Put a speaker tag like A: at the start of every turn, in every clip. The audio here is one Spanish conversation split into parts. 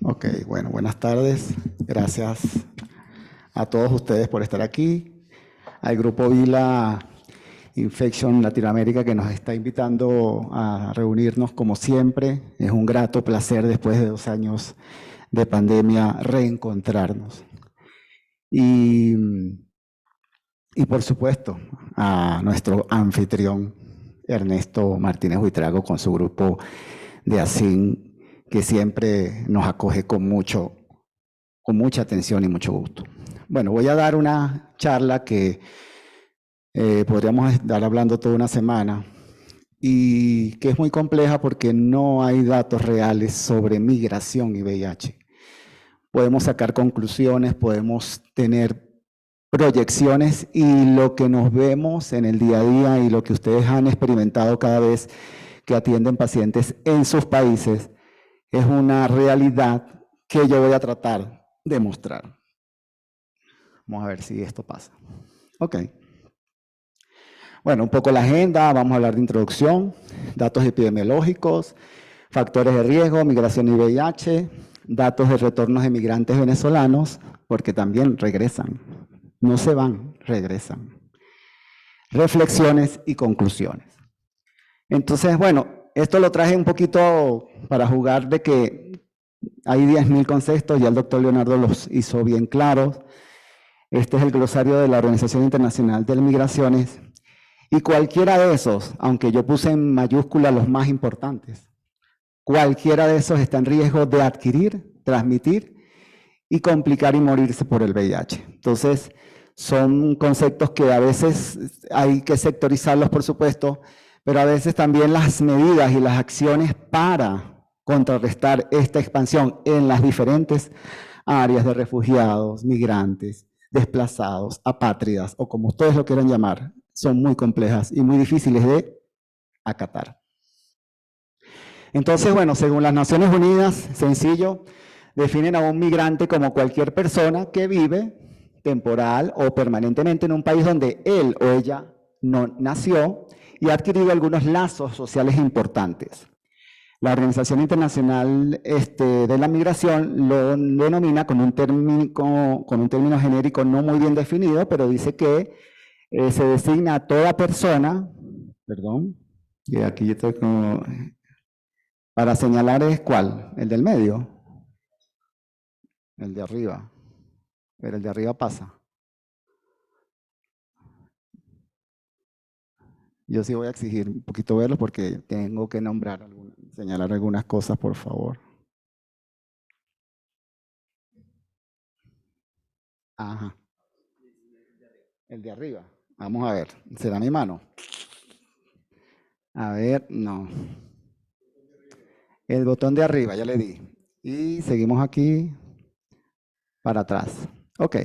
A: Ok, bueno, buenas tardes. Gracias a todos ustedes por estar aquí. Al Grupo Vila Infection Latinoamérica que nos está invitando a reunirnos como siempre. Es un grato placer después de 2 años de pandemia reencontrarnos. Y por supuesto a nuestro anfitrión Ernesto Martínez Buitrago con su grupo de ASIN que siempre nos acoge con mucha atención y mucho gusto. Bueno, voy a dar una charla que podríamos estar hablando toda una semana y que es muy compleja porque no hay datos reales sobre migración y VIH. Podemos sacar conclusiones, podemos tener proyecciones y lo que nos vemos en el día a día y lo que ustedes han experimentado cada vez que atienden pacientes en sus países es una realidad que yo voy a tratar de mostrar. Vamos a ver si esto pasa. Ok. Bueno, un poco la agenda, vamos a hablar de introducción, datos epidemiológicos, factores de riesgo, migración y VIH, datos de retornos de migrantes venezolanos, porque también regresan, no se van, regresan. Reflexiones y conclusiones. Entonces, bueno, esto lo traje un poquito para jugar de que hay 10.000 conceptos, ya el doctor Leonardo los hizo bien claros. Este es el glosario de la Organización Internacional de Migraciones. Y cualquiera de esos, aunque yo puse en mayúscula los más importantes, cualquiera de esos está en riesgo de adquirir, transmitir y complicar y morirse por el VIH. Entonces, son conceptos que a veces hay que sectorizarlos, por supuesto, pero a veces también las medidas y las acciones para contrarrestar esta expansión en las diferentes áreas de refugiados, migrantes, desplazados, apátridas o como ustedes lo quieran llamar, son muy complejas y muy difíciles de acatar. Entonces, bueno, según las Naciones Unidas, sencillo, definen a un migrante como cualquier persona que vive temporal o permanentemente en un país donde él o ella no nació y ha adquirido algunos lazos sociales importantes. La Organización Internacional de la Migración lo denomina con un término genérico no muy bien definido, pero dice que se designa a toda persona, perdón, y aquí yo estoy como, para señalar es ¿cuál? El del medio, el de arriba, pero el de arriba pasa. Yo sí voy a exigir un poquito verlo porque tengo que señalar algunas cosas, por favor. Ajá. El de arriba. Vamos a ver. ¿Será mi mano? A ver, no. El botón de arriba, ya le di. Y seguimos aquí para atrás. Ok.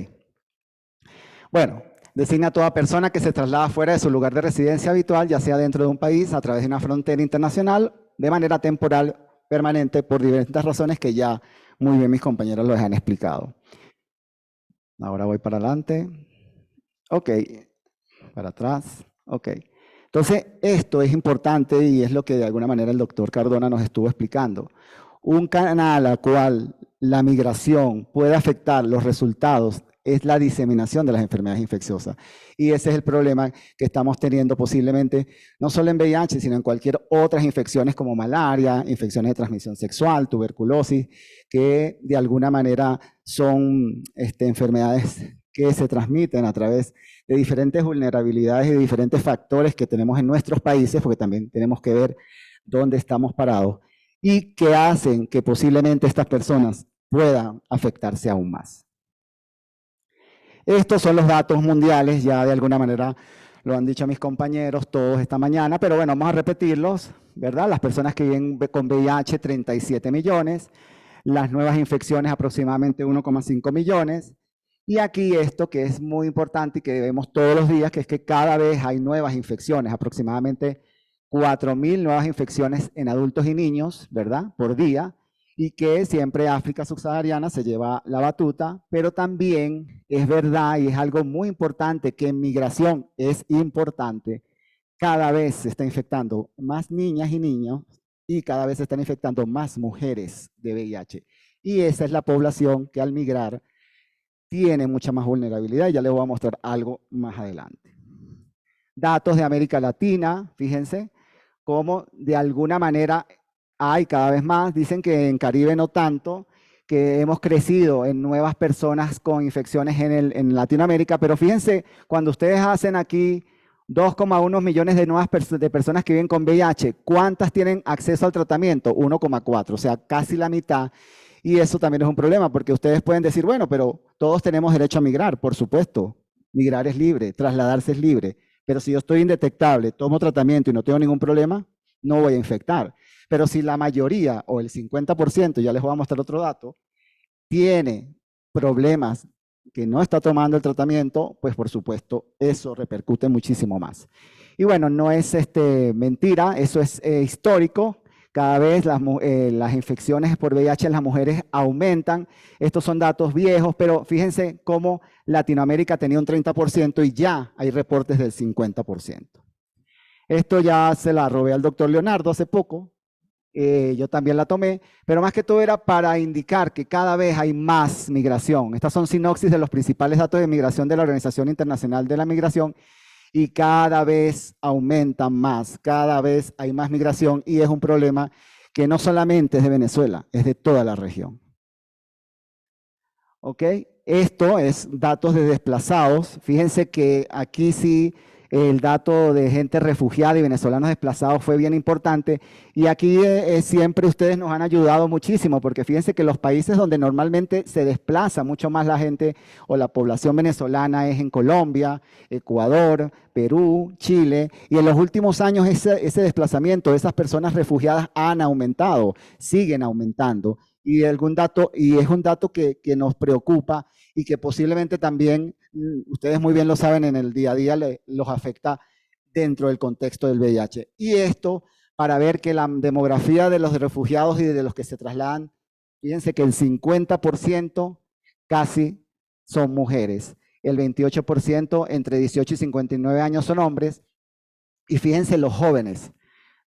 A: Bueno, designa a toda persona que se traslada fuera de su lugar de residencia habitual, ya sea dentro de un país, a través de una frontera internacional, de manera temporal, permanente, por diversas razones que ya muy bien mis compañeros los han explicado. Ahora voy para adelante. Ok, para atrás. Ok. Entonces, esto es importante y es lo que de alguna manera el doctor Cardona nos estuvo explicando. Un canal al cual la migración puede afectar los resultados es la diseminación de las enfermedades infecciosas. Y ese es el problema que estamos teniendo posiblemente, no solo en VIH, sino en cualquier otras infecciones como malaria, infecciones de transmisión sexual, tuberculosis, que de alguna manera son enfermedades que se transmiten a través de diferentes vulnerabilidades y de diferentes factores que tenemos en nuestros países, porque también tenemos que ver dónde estamos parados, y que hacen que posiblemente estas personas puedan afectarse aún más. Estos son los datos mundiales, ya de alguna manera lo han dicho mis compañeros todos esta mañana, pero bueno, vamos a repetirlos, ¿verdad? Las personas que viven con VIH, 37 millones, las nuevas infecciones aproximadamente 1,5 millones, y aquí esto que es muy importante y que vemos todos los días, que es que cada vez hay nuevas infecciones, aproximadamente 4.000 nuevas infecciones en adultos y niños, ¿verdad? Por día, y que siempre África subsahariana se lleva la batuta, pero también es verdad y es algo muy importante que en migración es importante, cada vez se está infectando más niñas y niños y cada vez se están infectando más mujeres de VIH. Y esa es la población que al migrar tiene mucha más vulnerabilidad, y ya les voy a mostrar algo más adelante. Datos de América Latina, fíjense, cómo de alguna manera hay cada vez más, dicen que en Caribe no tanto, que hemos crecido en nuevas personas con infecciones en Latinoamérica, pero fíjense, cuando ustedes hacen aquí 2,1 millones de nuevas de personas que viven con VIH, ¿cuántas tienen acceso al tratamiento? 1,4, o sea, casi la mitad. Y eso también es un problema, porque ustedes pueden decir, bueno, pero todos tenemos derecho a migrar, por supuesto. Migrar es libre, trasladarse es libre. Pero si yo estoy indetectable, tomo tratamiento y no tengo ningún problema, no voy a infectar. Pero si la mayoría o el 50%, ya les voy a mostrar otro dato, tiene problemas que no está tomando el tratamiento, pues por supuesto eso repercute muchísimo más. Y bueno, no es mentira, eso es histórico. Cada vez las infecciones por VIH en las mujeres aumentan. Estos son datos viejos, pero fíjense cómo Latinoamérica tenía un 30% y ya hay reportes del 50%. Esto ya se la robé al doctor Leonardo hace poco. Yo también la tomé, pero más que todo era para indicar que cada vez hay más migración. Estas son sinopsis de los principales datos de migración de la Organización Internacional de la Migración, y cada vez aumentan más, cada vez hay más migración, y es un problema que no solamente es de Venezuela, es de toda la región. ¿Ok? Esto es datos de desplazados. Fíjense que aquí sí el dato de gente refugiada y venezolanos desplazados fue bien importante, y aquí siempre ustedes nos han ayudado muchísimo, porque fíjense que los países donde normalmente se desplaza mucho más la gente o la población venezolana es en Colombia, Ecuador, Perú, Chile, y en los últimos años ese desplazamiento de esas personas refugiadas han aumentado, siguen aumentando, y es un dato que nos preocupa y que posiblemente también, ustedes muy bien lo saben, en el día a día los afecta dentro del contexto del VIH. Y esto para ver que la demografía de los refugiados y de los que se trasladan, fíjense que el 50% casi son mujeres, el 28% entre 18 y 59 años son hombres, y fíjense los jóvenes,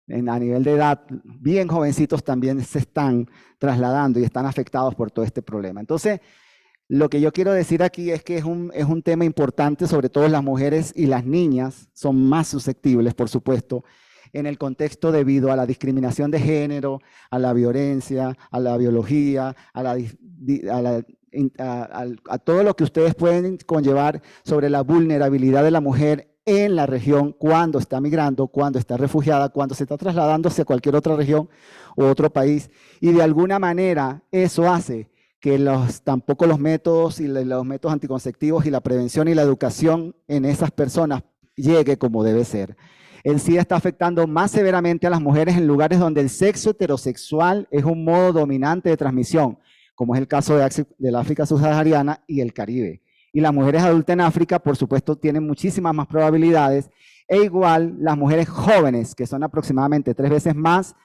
A: a nivel de edad, bien jovencitos también se están trasladando y están afectados por todo este problema. Entonces, lo que yo quiero decir aquí es que es un tema importante, sobre todo las mujeres y las niñas son más susceptibles, por supuesto, en el contexto debido a la discriminación de género, a la violencia, a la biología, a todo lo que ustedes pueden conllevar sobre la vulnerabilidad de la mujer en la región cuando está migrando, cuando está refugiada, cuando se está trasladándose a cualquier otra región u otro país. Y de alguna manera eso hace que tampoco los métodos y los métodos anticonceptivos y la prevención y la educación en esas personas llegue como debe ser. El SIDA está afectando más severamente a las mujeres en lugares donde el sexo heterosexual es un modo dominante de transmisión, como es el caso del África subsahariana y el Caribe. Y las mujeres adultas en África, por supuesto, tienen muchísimas más probabilidades, e igual las mujeres jóvenes, que son aproximadamente 3 veces más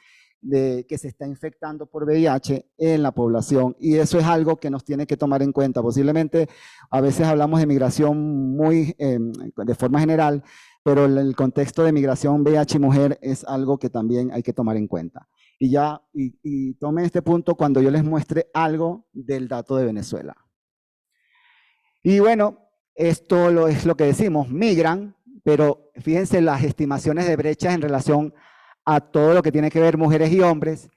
A: que se está infectando por VIH en la población, y eso es algo que nos tiene que tomar en cuenta. Posiblemente a veces hablamos de migración de forma general, pero el contexto de migración VIH y mujer es algo que también hay que tomar en cuenta. Y tomen este punto cuando yo les muestre algo del dato de Venezuela. Y bueno, esto es lo que decimos, migran, pero fíjense las estimaciones de brechas en relación a todo lo que tiene que ver mujeres y hombres.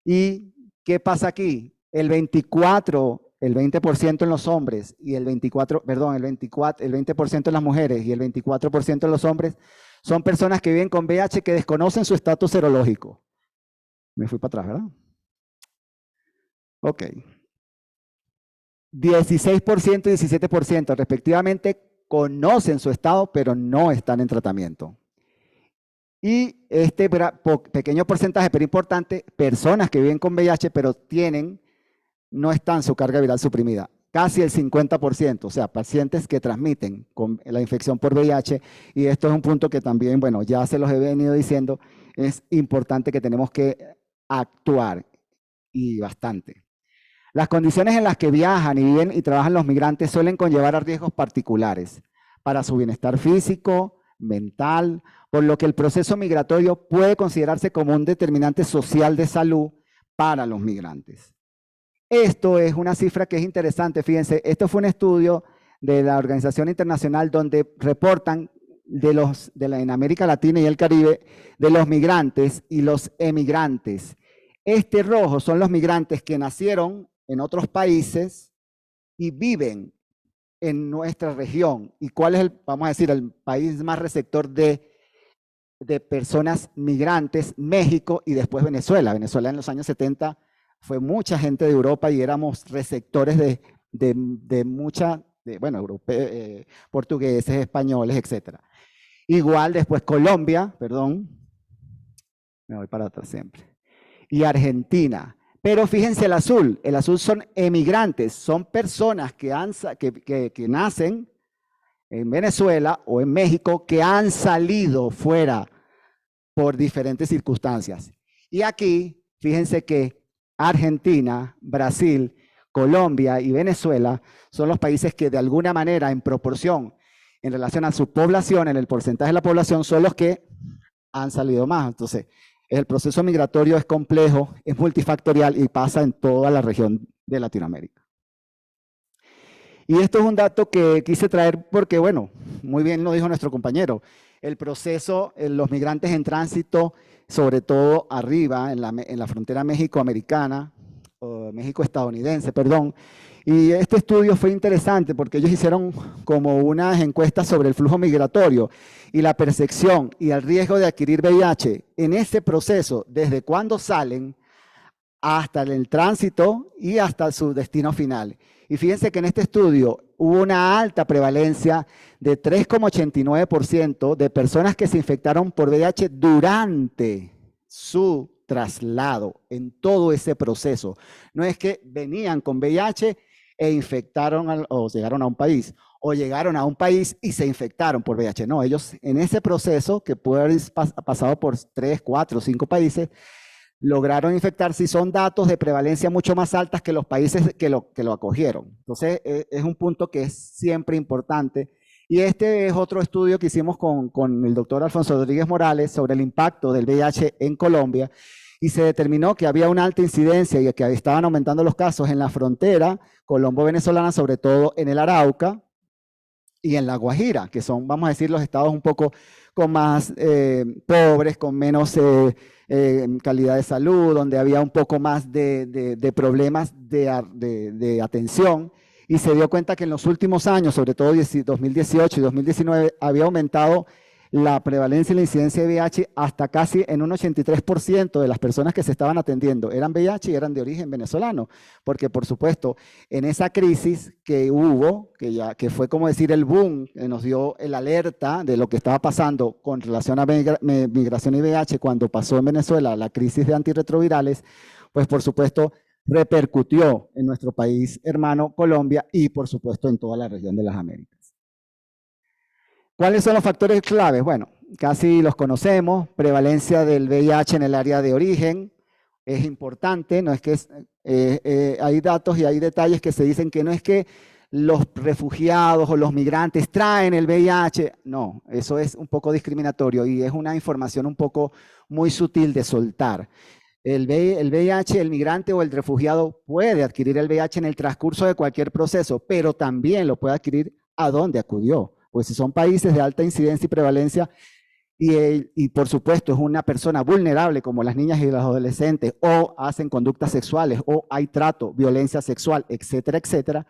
A: ¿Y qué pasa aquí? El 20% en los hombres y el 20% en las mujeres y el 24% en los hombres son personas que viven con VIH que desconocen su estatus serológico. Me fui para atrás, ¿verdad? Ok. 16% y 17% respectivamente conocen su estado, pero no están en tratamiento. Y este pequeño porcentaje, pero importante, personas que viven con VIH, pero no están su carga viral suprimida. Casi el 50%, o sea, pacientes que transmiten con la infección por VIH, y esto es un punto que también, bueno, ya se los he venido diciendo, es importante que tenemos que actuar, y bastante. Las condiciones en las que viajan y viven y trabajan los migrantes suelen conllevar a riesgos particulares para su bienestar físico, mental, por lo que el proceso migratorio puede considerarse como un determinante social de salud para los migrantes. Esto es una cifra que es interesante, fíjense, esto fue un estudio de la Organización Internacional donde reportan en América Latina y el Caribe de los migrantes y los emigrantes. Este rojo son los migrantes que nacieron en otros países y viven en nuestra región. ¿Y cuál es vamos a decir, el país más receptor de personas migrantes? México y después Venezuela. Venezuela en los años 70 fue mucha gente de Europa y éramos receptores europeos, portugueses, españoles, etc. Igual después Colombia, perdón, me voy para atrás siempre, y Argentina. Pero fíjense el azul son emigrantes, son personas que nacen en Venezuela o en México que han salido fuera por diferentes circunstancias. Y aquí, fíjense que Argentina, Brasil, Colombia y Venezuela son los países que de alguna manera, en proporción, en relación a su población, en el porcentaje de la población, son los que han salido más. Entonces, el proceso migratorio es complejo, es multifactorial y pasa en toda la región de Latinoamérica. Y esto es un dato que quise traer porque, bueno, muy bien lo dijo nuestro compañero, el proceso, los migrantes en tránsito, sobre todo arriba, en la frontera México-americana, o México-estadounidense, perdón. Y este estudio fue interesante porque ellos hicieron como unas encuestas sobre el flujo migratorio y la percepción y el riesgo de adquirir VIH en ese proceso, desde cuando salen hasta el tránsito y hasta su destino final. Y fíjense que en este estudio hubo una alta prevalencia de 3,89% de personas que se infectaron por VIH durante su traslado, en todo ese proceso. No es que venían con VIH e infectaron o llegaron a un país, o llegaron a un país y se infectaron por VIH. No, ellos en ese proceso, que puede haber pasado por 3, 4, 5 países, lograron infectarse y son datos de prevalencia mucho más altas que los países que lo acogieron. Entonces, es un punto que es siempre importante. Y este es otro estudio que hicimos con el doctor Alfonso Rodríguez Morales sobre el impacto del VIH en Colombia, y se determinó que había una alta incidencia y que estaban aumentando los casos en la frontera colombo-venezolana, sobre todo en el Arauca y en La Guajira, que son, vamos a decir, los estados un poco con más pobres, con menos calidad de salud, donde había un poco más de problemas de atención, y se dio cuenta que en los últimos años, sobre todo 2018 y 2019, había aumentado la prevalencia y la incidencia de VIH hasta casi en un 83% de las personas que se estaban atendiendo eran VIH y eran de origen venezolano, porque por supuesto en esa crisis que hubo, que fue como decir el boom, que nos dio el alerta de lo que estaba pasando con relación a migración y VIH cuando pasó en Venezuela la crisis de antirretrovirales, pues por supuesto repercutió en nuestro país hermano Colombia y por supuesto en toda la región de las Américas. ¿Cuáles son los factores claves? Bueno, casi los conocemos. Prevalencia del VIH en el área de origen es importante. No es que hay datos y hay detalles que se dicen que no es que los refugiados o los migrantes traen el VIH. No, eso es un poco discriminatorio y es una información un poco muy sutil de soltar. El VIH, el migrante o el refugiado puede adquirir el VIH en el transcurso de cualquier proceso, pero también lo puede adquirir a donde acudió. Pues si son países de alta incidencia y prevalencia y por supuesto es una persona vulnerable como las niñas y los adolescentes, o hacen conductas sexuales o hay trato, violencia sexual, etcétera, etcétera,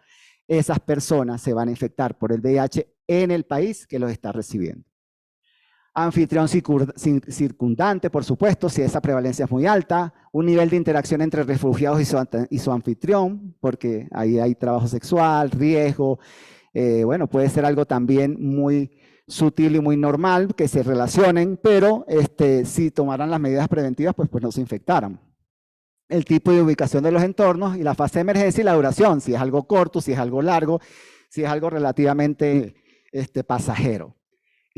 A: esas personas se van a infectar por el VIH en el país que los está recibiendo. Anfitrión circundante, por supuesto, si esa prevalencia es muy alta, un nivel de interacción entre refugiados y su anfitrión, porque ahí hay trabajo sexual, riesgo. Bueno, puede ser algo también muy sutil y muy normal que se relacionen, pero si tomaran las medidas preventivas, pues no se infectaran. El tipo de ubicación de los entornos y la fase de emergencia y la duración, si es algo corto, si es algo largo, si es algo relativamente pasajero.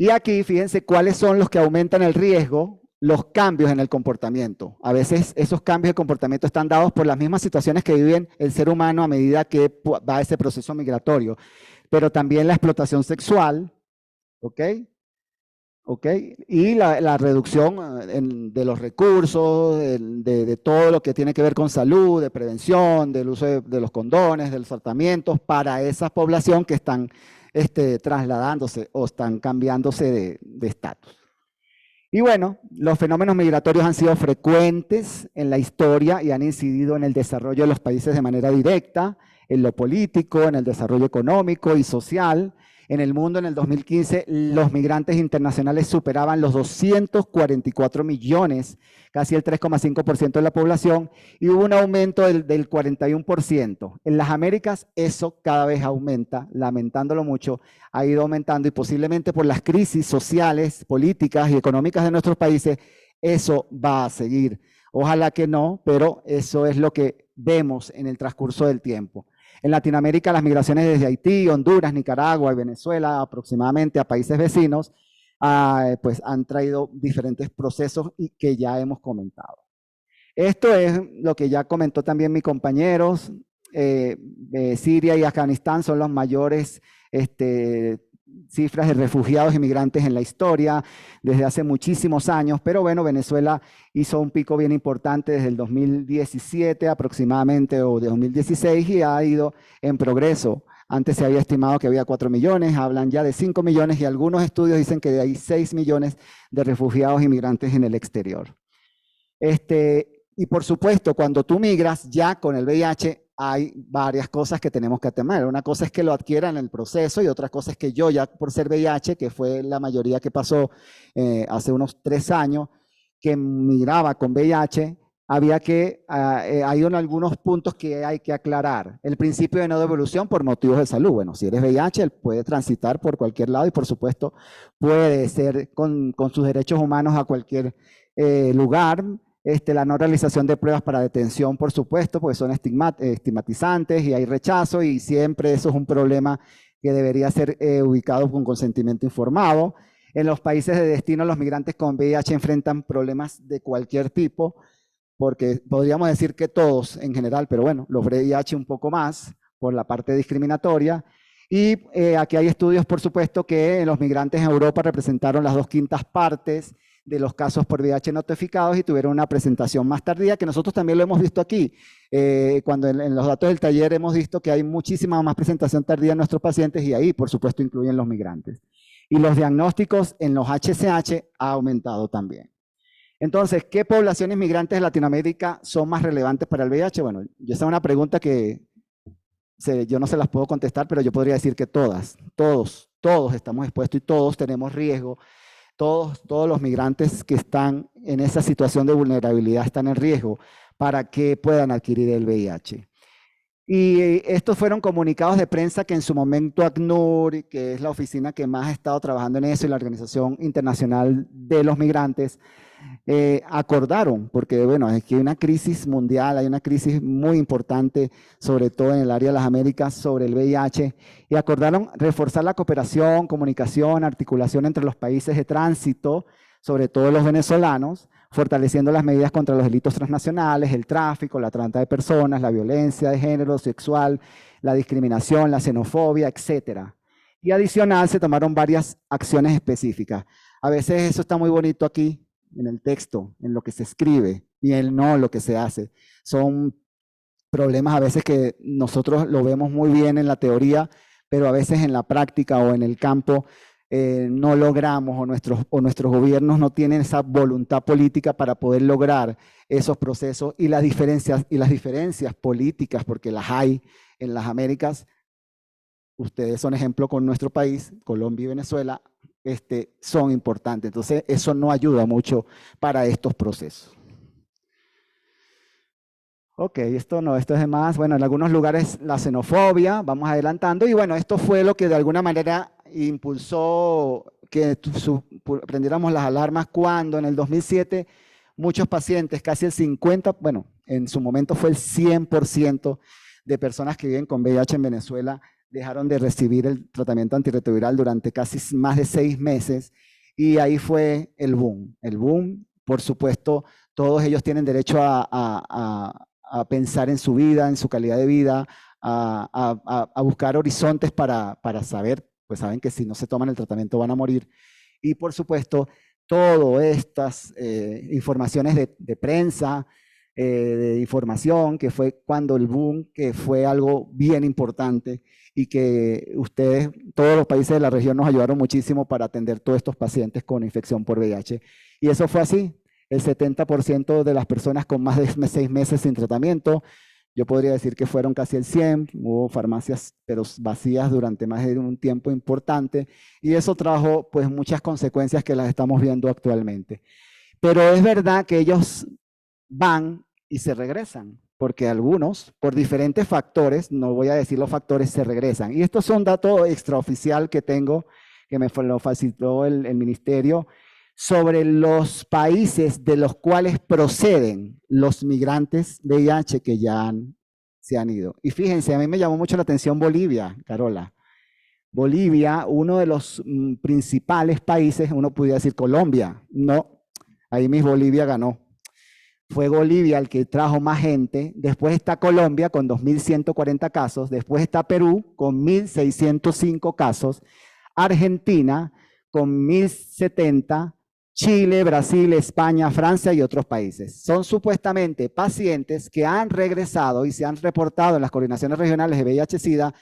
A: Y aquí, fíjense cuáles son los que aumentan el riesgo, los cambios en el comportamiento. A veces esos cambios de comportamiento están dados por las mismas situaciones que vive el ser humano a medida que va ese proceso migratorio, pero también la explotación sexual, ¿ok? ¿ok? Y la reducción de los recursos, de todo lo que tiene que ver con salud, de prevención, del uso de los condones, de los tratamientos para esa población que están trasladándose o están cambiándose de estatus. Y bueno, los fenómenos migratorios han sido frecuentes en la historia y han incidido en el desarrollo de los países de manera directa, en lo político, en el desarrollo económico y social. En el mundo, en el 2015, los migrantes internacionales superaban los 244 millones, casi el 3,5% de la población, y hubo un aumento del 41%. En las Américas eso cada vez aumenta, lamentándolo mucho, ha ido aumentando y posiblemente por las crisis sociales, políticas y económicas de nuestros países, eso va a seguir. Ojalá que no, pero eso es lo que vemos en el transcurso del tiempo. En Latinoamérica, las migraciones desde Haití, Honduras, Nicaragua y Venezuela, aproximadamente a países vecinos, pues han traído diferentes procesos y que ya hemos comentado. Esto es lo que ya comentó también mis compañeros. Siria y Afganistán son los mayores cifras de refugiados y migrantes en la historia desde hace muchísimos años, pero bueno, Venezuela hizo un pico bien importante desde el 2017 aproximadamente o de 2016 y ha ido en progreso. Antes se había estimado que había 4 millones, hablan ya de 5 millones y algunos estudios dicen que hay 6 millones de refugiados y migrantes en el exterior. Y por supuesto, cuando tú migras ya con el VIH, hay varias cosas que tenemos que temer. Una cosa es que lo adquieran en el proceso y otra cosa es que yo ya por ser VIH, que fue la mayoría que pasó hace unos 3 años, que migraba con VIH, hay algunos puntos que hay que aclarar. El principio de no devolución por motivos de salud. Bueno, si eres VIH, él puede transitar por cualquier lado y por supuesto puede ser con sus derechos humanos a cualquier lugar. La no realización de pruebas para detención, por supuesto, porque son estigmatizantes y hay rechazo y siempre eso es un problema que debería ser ubicado con consentimiento informado. En los países de destino, los migrantes con VIH enfrentan problemas de cualquier tipo, porque podríamos decir que todos en general, pero bueno, los VIH un poco más por la parte discriminatoria. Y aquí hay estudios, por supuesto, que los migrantes en Europa representaron las 2/5 partes de los casos por VIH notificados y tuvieron una presentación más tardía, que nosotros también lo hemos visto aquí. Cuando en los datos del taller hemos visto que hay muchísima más presentación tardía en nuestros pacientes y ahí, por supuesto, incluyen los migrantes. Y los diagnósticos en los HCH ha aumentado también. Entonces, ¿qué poblaciones migrantes de Latinoamérica son más relevantes para el VIH? Bueno, esa es una pregunta que yo no se las puedo contestar, pero yo podría decir que todos estamos expuestos y todos tenemos riesgo. Todos los migrantes que están en esa situación de vulnerabilidad están en riesgo para que puedan adquirir el VIH. Y estos fueron comunicados de prensa que en su momento ACNUR, que es la oficina que más ha estado trabajando en eso, y la Organización Internacional de los Migrantes, acordaron, porque bueno, aquí hay una crisis mundial, hay una crisis muy importante, sobre todo en el área de las Américas, sobre el VIH, y acordaron reforzar la cooperación, comunicación, articulación entre los países de tránsito, sobre todo los venezolanos, fortaleciendo las medidas contra los delitos transnacionales, el tráfico, la trata de personas, la violencia de género, sexual, la discriminación, la xenofobia, etc. Y adicional se tomaron varias acciones específicas. A veces eso está muy bonito aquí, en el texto, en lo que se escribe, y en no lo que se hace. Son problemas a veces que nosotros lo vemos muy bien en la teoría, pero a veces en la práctica o en el campo no logramos o nuestros gobiernos no tienen esa voluntad política para poder lograr esos procesos y las diferencias políticas, porque las hay en las Américas. Ustedes son ejemplo con nuestro país, Colombia y Venezuela, son importantes. Entonces, eso no ayuda mucho para estos procesos. Ok, esto es de más. Bueno, en algunos lugares la xenofobia, vamos adelantando. Y bueno, esto fue lo que de alguna manera impulsó que prendiéramos las alarmas cuando en el 2007 muchos pacientes, casi el 50%, bueno, en su momento fue el 100% de personas que viven con VIH en Venezuela dejaron de recibir el tratamiento antirretroviral durante casi más de 6 meses y ahí fue el boom. El boom, por supuesto, todos ellos tienen derecho a pensar en su vida, en su calidad de vida, a buscar horizontes para saber, pues saben que si no se toman el tratamiento van a morir. Y por supuesto, todas estas informaciones de prensa, de información, que fue cuando el boom, que fue algo bien importante y que ustedes, todos los países de la región nos ayudaron muchísimo para atender todos estos pacientes con infección por VIH. Y eso fue así. El 70% de las personas con más de 6 meses sin tratamiento, yo podría decir que fueron casi el 100, hubo farmacias pero vacías durante más de un tiempo importante y eso trajo pues muchas consecuencias que las estamos viendo actualmente. Pero es verdad que ellos van y se regresan, porque algunos, por diferentes factores, no voy a decir los factores, se regresan. Y estos son datos extraoficial que tengo, que me lo facilitó el ministerio, sobre los países de los cuales proceden los migrantes de VIH que ya se han ido. Y fíjense, a mí me llamó mucho la atención Bolivia, Carola. Bolivia, uno de los principales países, uno podría decir Colombia, no, ahí mismo Bolivia ganó. Fue Bolivia el que trajo más gente, después está Colombia con 2.140 casos, después está Perú con 1.605 casos, Argentina con 1.070, Chile, Brasil, España, Francia y otros países. Son supuestamente pacientes que han regresado y se han reportado en las coordinaciones regionales de VIH-Sida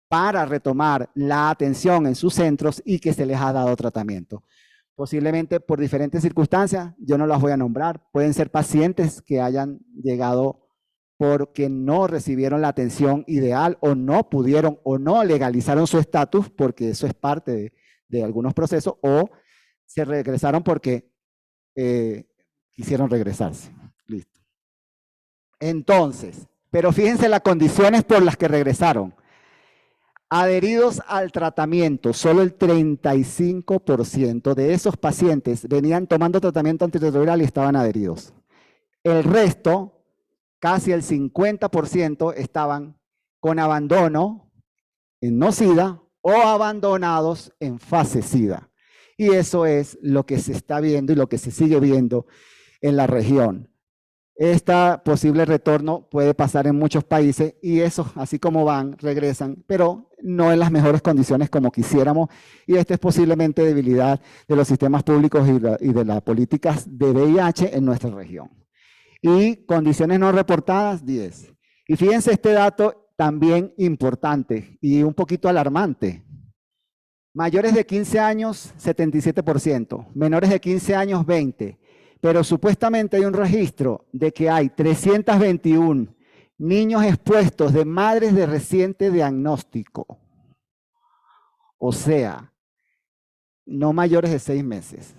A: para retomar la atención en sus centros y que se les ha dado tratamiento. Posiblemente por diferentes circunstancias, yo no las voy a nombrar, pueden ser pacientes que hayan llegado porque no recibieron la atención ideal o no pudieron o no legalizaron su estatus, porque eso es parte de algunos procesos, o se regresaron porque quisieron regresarse. Listo. Entonces, pero fíjense las condiciones por las que regresaron. Adheridos al tratamiento, solo el 35% de esos pacientes venían tomando tratamiento antirretroviral y estaban adheridos. El resto, casi el 50%, estaban con abandono en no SIDA o abandonados en fase SIDA. Y eso es lo que se está viendo y lo que se sigue viendo en la región. Este posible retorno puede pasar en muchos países y eso, así como van, regresan, pero no en las mejores condiciones como quisiéramos. Y esta es posiblemente debilidad de los sistemas públicos y de las políticas de VIH en nuestra región. Y condiciones no reportadas, 10. Y fíjense este dato también importante y un poquito alarmante. Mayores de 15 años, 77%. Menores de 15 años, 20%. Pero supuestamente hay un registro de que hay 321 niños expuestos de madres de reciente diagnóstico. O sea, no mayores de 6 meses.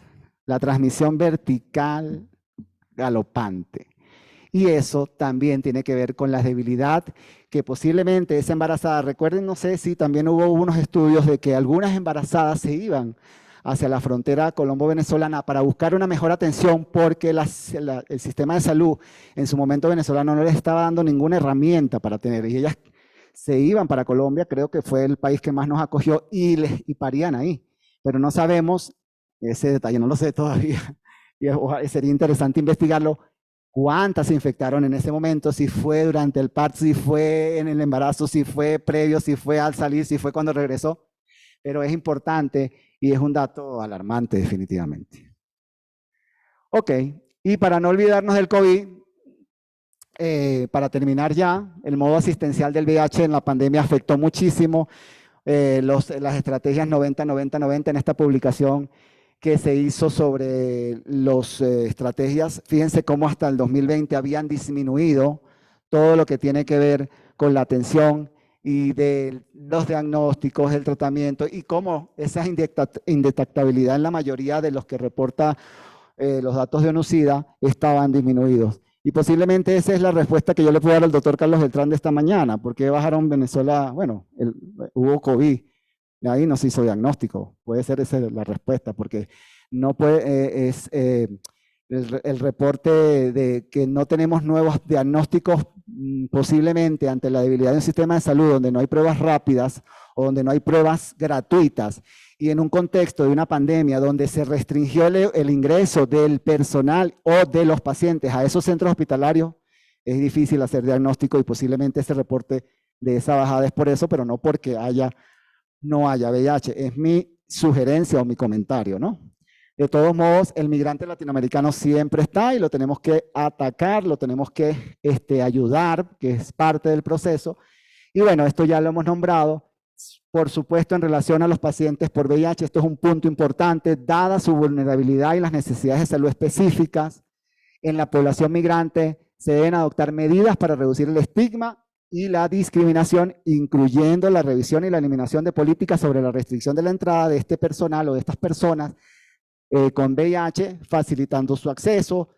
A: La transmisión vertical galopante. Y eso también tiene que ver con la debilidad que posiblemente esa embarazada, recuerden, no sé si también hubo unos estudios de que algunas embarazadas se iban hacia la frontera colombo-venezolana para buscar una mejor atención porque el sistema de salud en su momento venezolano no les estaba dando ninguna herramienta para tener. Y ellas se iban para Colombia, creo que fue el país que más nos acogió y parían ahí. Pero no sabemos, ese detalle no lo sé todavía, y sería interesante investigarlo, cuántas se infectaron en ese momento, si fue durante el parto, si fue en el embarazo, si fue previo, si fue al salir, si fue cuando regresó. Pero es importante y es un dato alarmante definitivamente. Ok, y para no olvidarnos del COVID, para terminar ya, el modo asistencial del VIH en la pandemia afectó muchísimo las estrategias 90-90-90 en esta publicación que se hizo sobre las estrategias. Fíjense cómo hasta el 2020 habían disminuido todo lo que tiene que ver con la atención y de los diagnósticos, el tratamiento y cómo esa indetectabilidad en la mayoría de los que reporta los datos de ONU-SIDA estaban disminuidos. Y posiblemente esa es la respuesta que yo le puedo dar al doctor Carlos Beltrán de esta mañana, porque bajaron Venezuela, bueno, hubo COVID, y ahí no se hizo diagnóstico, puede ser esa la respuesta, porque no puede, el reporte de que no tenemos nuevos diagnósticos posiblemente ante la debilidad de un sistema de salud donde no hay pruebas rápidas o donde no hay pruebas gratuitas y en un contexto de una pandemia donde se restringió el ingreso del personal o de los pacientes a esos centros hospitalarios, es difícil hacer diagnóstico y posiblemente ese reporte de esa bajada es por eso, pero no porque no haya VIH. Es mi sugerencia o mi comentario, ¿no? De todos modos, el migrante latinoamericano siempre está y lo tenemos que atacar, lo tenemos que ayudar, que es parte del proceso. Y bueno, esto ya lo hemos nombrado. Por supuesto, en relación a los pacientes por VIH, esto es un punto importante, dada su vulnerabilidad y las necesidades de salud específicas. En la población migrante se deben adoptar medidas para reducir el estigma y la discriminación, incluyendo la revisión y la eliminación de políticas sobre la restricción de la entrada de este personal o de estas personas con VIH, facilitando su acceso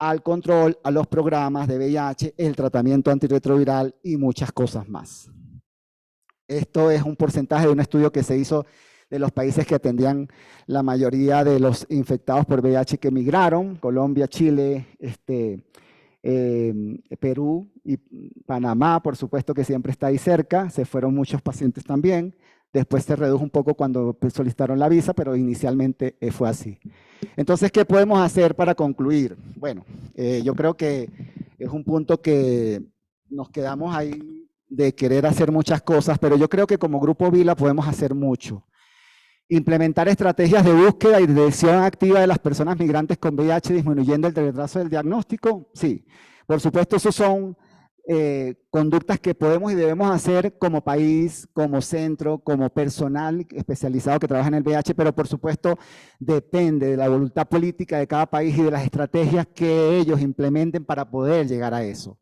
A: al control, a los programas de VIH, el tratamiento antirretroviral y muchas cosas más. Esto es un porcentaje de un estudio que se hizo de los países que atendían la mayoría de los infectados por VIH que migraron: Colombia, Chile, Perú y Panamá, por supuesto que siempre está ahí cerca. Se fueron muchos pacientes también. Después se redujo un poco cuando solicitaron la visa, pero inicialmente fue así. Entonces, ¿qué podemos hacer para concluir? Bueno, yo creo que es un punto que nos quedamos ahí de querer hacer muchas cosas, pero yo creo que como Grupo Vila podemos hacer mucho. Implementar estrategias de búsqueda y de detección activa de las personas migrantes con VIH, disminuyendo el retraso del diagnóstico. Sí, por supuesto, esos son conductas que podemos y debemos hacer como país, como centro, como personal especializado que trabaja en el VIH, pero por supuesto depende de la voluntad política de cada país y de las estrategias que ellos implementen para poder llegar a eso.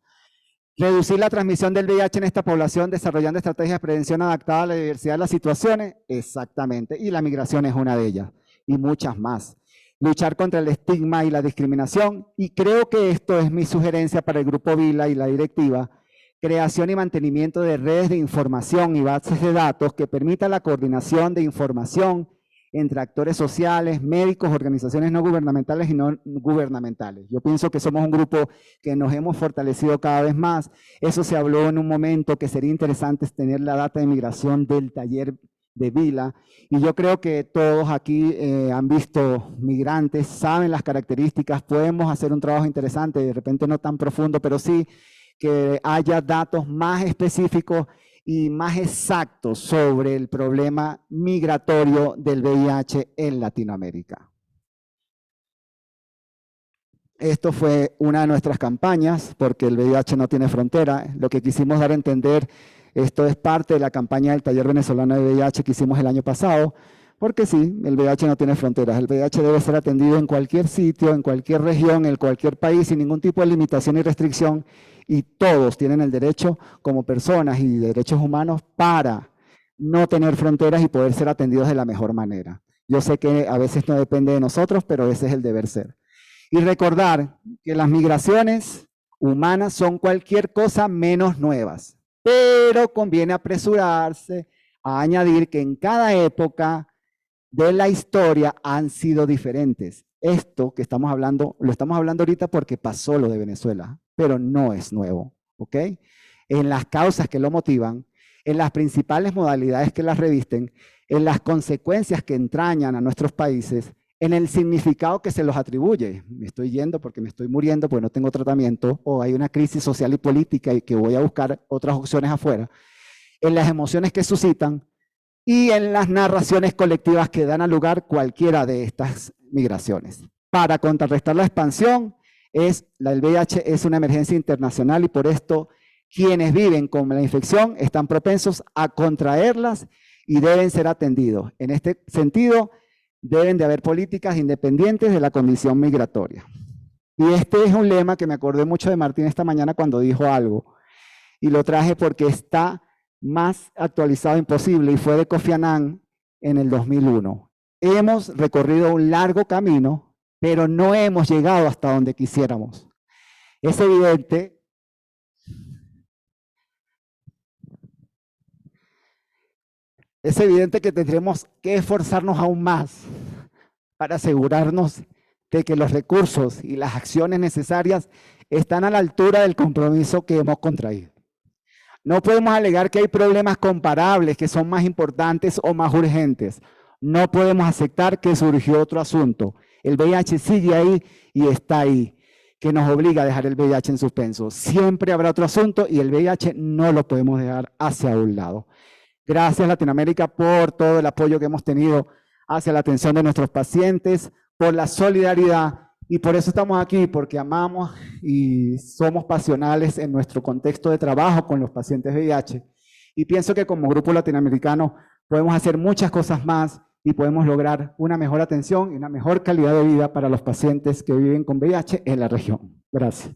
A: Reducir la transmisión del VIH en esta población desarrollando estrategias de prevención adaptadas a la diversidad de las situaciones, exactamente, y la migración es una de ellas, y muchas más. Luchar contra el estigma y la discriminación, y creo que esto es mi sugerencia para el Grupo Vila y la directiva: creación y mantenimiento de redes de información y bases de datos que permitan la coordinación de información entre actores sociales, médicos, organizaciones no gubernamentales y no gubernamentales. Yo pienso que somos un grupo que nos hemos fortalecido cada vez más. Eso se habló en un momento, que sería interesante tener la data de migración del taller de Vila, y yo creo que todos aquí han visto migrantes, saben las características, podemos hacer un trabajo interesante, de repente no tan profundo, pero sí que haya datos más específicos y más exactos sobre el problema migratorio del VIH en Latinoamérica. Esto fue una de nuestras campañas, porque el VIH no tiene frontera. Lo que quisimos dar a entender, esto es parte de la campaña del Taller Venezolano de VIH que hicimos el año pasado, porque sí, el VIH no tiene fronteras. El VIH debe ser atendido en cualquier sitio, en cualquier región, en cualquier país, sin ningún tipo de limitación y restricción, y todos tienen el derecho como personas y derechos humanos para no tener fronteras y poder ser atendidos de la mejor manera. Yo sé que a veces no depende de nosotros, pero ese es el deber ser. Y recordar que las migraciones humanas son cualquier cosa menos nuevas, pero conviene apresurarse a añadir que en cada época de la historia han sido diferentes. Esto que estamos hablando, lo estamos hablando ahorita porque pasó lo de Venezuela, pero no es nuevo, ¿ok? En las causas que lo motivan, en las principales modalidades que las revisten, en las consecuencias que entrañan a nuestros países, en el significado que se los atribuye. Me estoy yendo porque me estoy muriendo, porque no tengo tratamiento, o hay una crisis social y política y que voy a buscar otras opciones afuera, en las emociones que suscitan y en las narraciones colectivas que dan a lugar cualquiera de estas migraciones. Para contrarrestar la expansión, el VIH es una emergencia internacional y por esto quienes viven con la infección están propensos a contraerlas y deben ser atendidos. En este sentido, deben de haber políticas independientes de la condición migratoria. Y este es un lema que me acordé mucho de Martín esta mañana cuando dijo algo, y lo traje porque está más actualizado imposible, y fue de Kofi Annan en el 2001. Hemos recorrido un largo camino, pero no hemos llegado hasta donde quisiéramos. Es evidente que tendremos que esforzarnos aún más para asegurarnos de que los recursos y las acciones necesarias están a la altura del compromiso que hemos contraído. No podemos alegar que hay problemas comparables que son más importantes o más urgentes. No podemos aceptar que surgió otro asunto. El VIH sigue ahí y está ahí, que nos obliga a dejar el VIH en suspenso. Siempre habrá otro asunto y el VIH no lo podemos dejar hacia un lado. Gracias Latinoamérica por todo el apoyo que hemos tenido hacia la atención de nuestros pacientes, por la solidaridad. Y por eso estamos aquí, porque amamos y somos pasionales en nuestro contexto de trabajo con los pacientes VIH. Y pienso que como grupo latinoamericano podemos hacer muchas cosas más y podemos lograr una mejor atención y una mejor calidad de vida para los pacientes que viven con VIH en la región. Gracias.